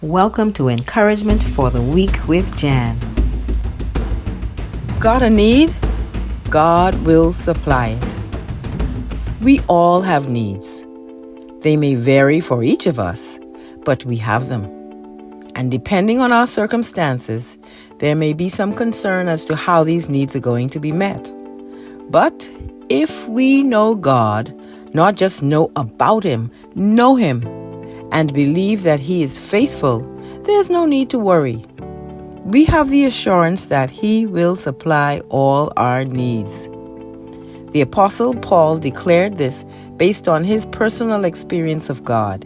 Welcome to Encouragement for the Week with Jan. Got a need? God will supply it. We all have needs. They may vary for each of us, but we have them. And depending on our circumstances, there may be some concern as to how these needs are going to be met. But if we know God, not just know about Him, know Him, and believe that He is faithful, there's no need to worry. We have the assurance that He will supply all our needs. The Apostle Paul declared this based on his personal experience of God.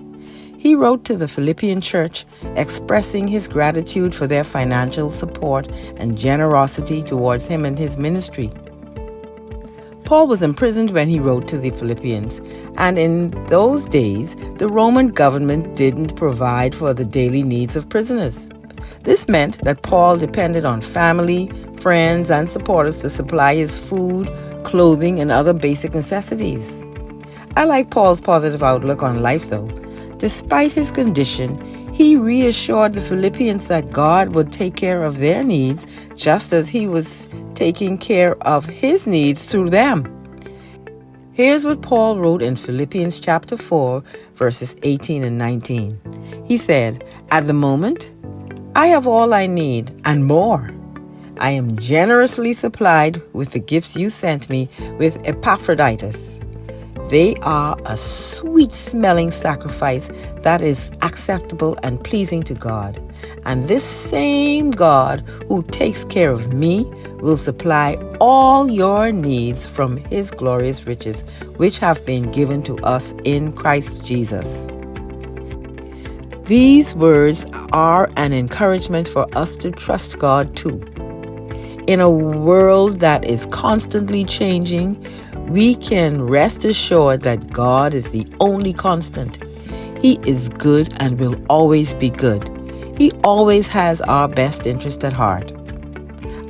He wrote to the Philippian church expressing his gratitude for their financial support and generosity towards him and his ministry. Paul was imprisoned when he wrote to the Philippians, and in those days, the Roman government didn't provide for the daily needs of prisoners. This meant that Paul depended on family, friends, and supporters to supply his food, clothing, and other basic necessities. I like Paul's positive outlook on life, though. Despite his condition, he reassured the Philippians that God would take care of their needs just as he was taking care of his needs through them. Here's what Paul wrote in Philippians chapter 4, verses 18 and 19. He said, "At the moment, I have all I need and more. I am generously supplied with the gifts you sent me with Epaphroditus. They are a sweet-smelling sacrifice that is acceptable and pleasing to God. And this same God who takes care of me will supply all your needs from His glorious riches, which have been given to us in Christ Jesus." These words are an encouragement for us to trust God too. In a world that is constantly changing, we can rest assured that God is the only constant. He is good and will always be good. He always has our best interest at heart.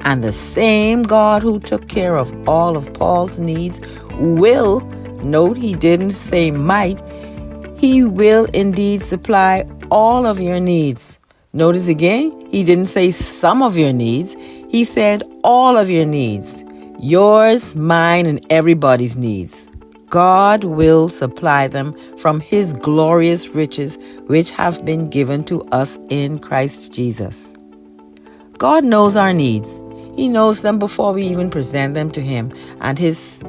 And the same God who took care of all of Paul's needs will, note he didn't say might, He will indeed supply all of your needs. Notice again, he didn't say some of your needs. He said all of your needs. Yours, mine, and everybody's needs. God will supply them from His glorious riches, which have been given to us in Christ Jesus. God knows our needs. He knows them before we even present them to Him, and His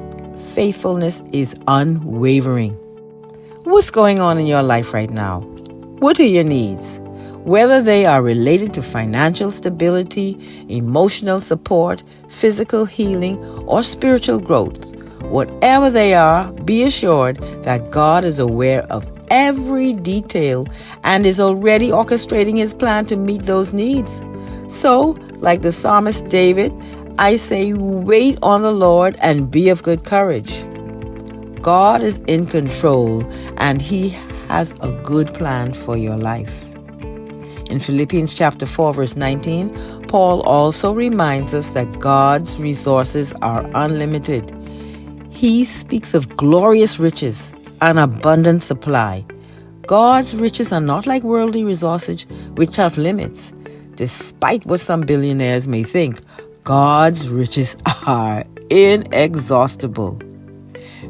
faithfulness is unwavering. What's going on in your life right now? What are your needs? Whether they are related to financial stability, emotional support, physical healing, or spiritual growth, whatever they are, be assured that God is aware of every detail and is already orchestrating His plan to meet those needs. So, like the psalmist David, I say, wait on the Lord and be of good courage. God is in control and He has a good plan for your life. In Philippians chapter 4, verse 19, Paul also reminds us that God's resources are unlimited. He speaks of glorious riches and abundant supply. God's riches are not like worldly resources which have limits. Despite what some billionaires may think, God's riches are inexhaustible.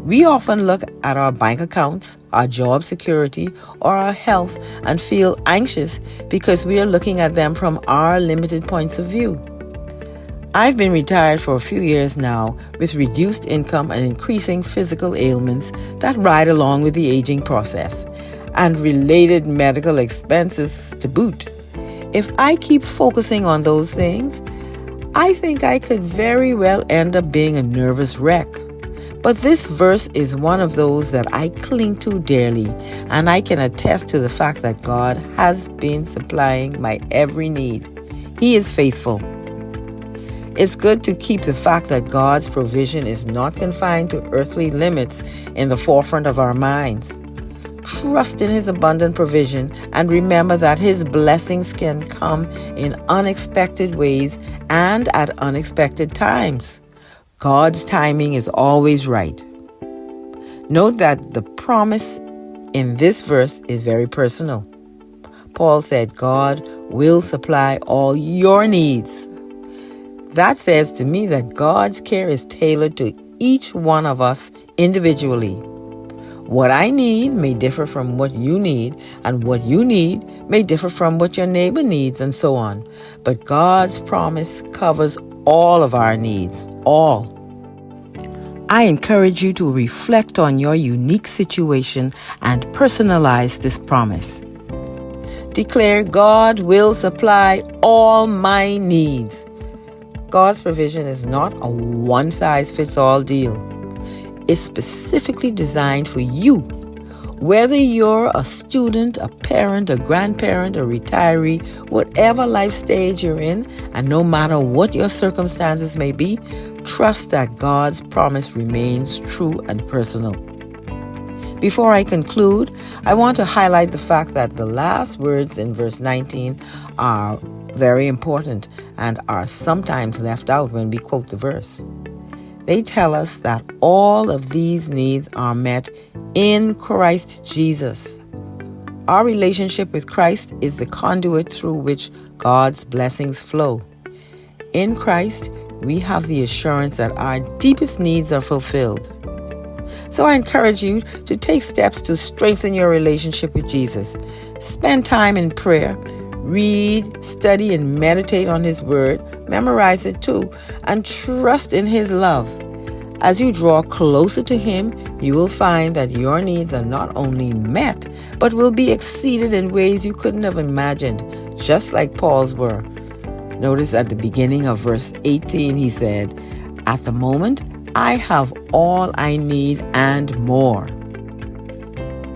We often look at our bank accounts, our job security, or our health and feel anxious because we are looking at them from our limited points of view. I've been retired for a few years now with reduced income and increasing physical ailments that ride along with the aging process and related medical expenses to boot. If I keep focusing on those things, I think I could very well end up being a nervous wreck. But this verse is one of those that I cling to dearly, and I can attest to the fact that God has been supplying my every need. He is faithful. It's good to keep the fact that God's provision is not confined to earthly limits in the forefront of our minds. Trust in His abundant provision and remember that His blessings can come in unexpected ways and at unexpected times. God's timing is always right. Note that the promise in this verse is very personal. Paul said, God will supply all your needs. That says to me that God's care is tailored to each one of us individually. What I need may differ from what you need, and what you need may differ from what your neighbor needs, and so on. But God's promise covers all of our needs, all. I encourage you to reflect on your unique situation and personalize this promise. Declare, God will supply all my needs. God's provision is not a one-size-fits-all deal. It's specifically designed for you. Whether you're a student, a parent, a grandparent, a retiree, whatever life stage you're in, and no matter what your circumstances may be, trust that God's promise remains true and personal. Before I conclude, I want to highlight the fact that the last words in verse 19 are very important and are sometimes left out when we quote the verse. They tell us that all of these needs are met in Christ Jesus. Our relationship with Christ is the conduit through which God's blessings flow. In Christ, we have the assurance that our deepest needs are fulfilled. So I encourage you to take steps to strengthen your relationship with Jesus. Spend time in prayer. Read, study, and meditate on His Word. Memorize it too. And trust in His love. As you draw closer to Him, you will find that your needs are not only met, but will be exceeded in ways you couldn't have imagined, just like Paul's were. Notice at the beginning of verse 18, he said, "At the moment, I have all I need and more."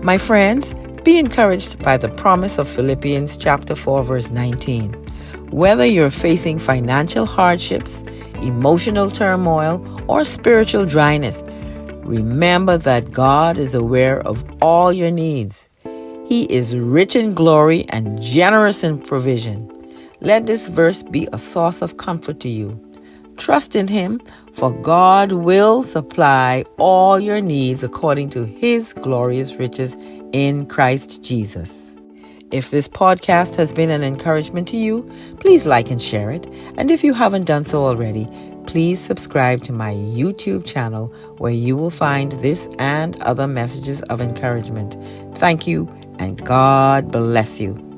My friends, be encouraged by the promise of Philippians chapter 4, verse 19. Whether you're facing financial hardships, emotional turmoil, or spiritual dryness, remember that God is aware of all your needs. He is rich in glory and generous in provision. Let this verse be a source of comfort to you. Trust in Him, for God will supply all your needs according to His glorious riches in Christ Jesus. If this podcast has been an encouragement to you, please like and share it. And if you haven't done so already, please subscribe to my YouTube channel where you will find this and other messages of encouragement. Thank you, and God bless you.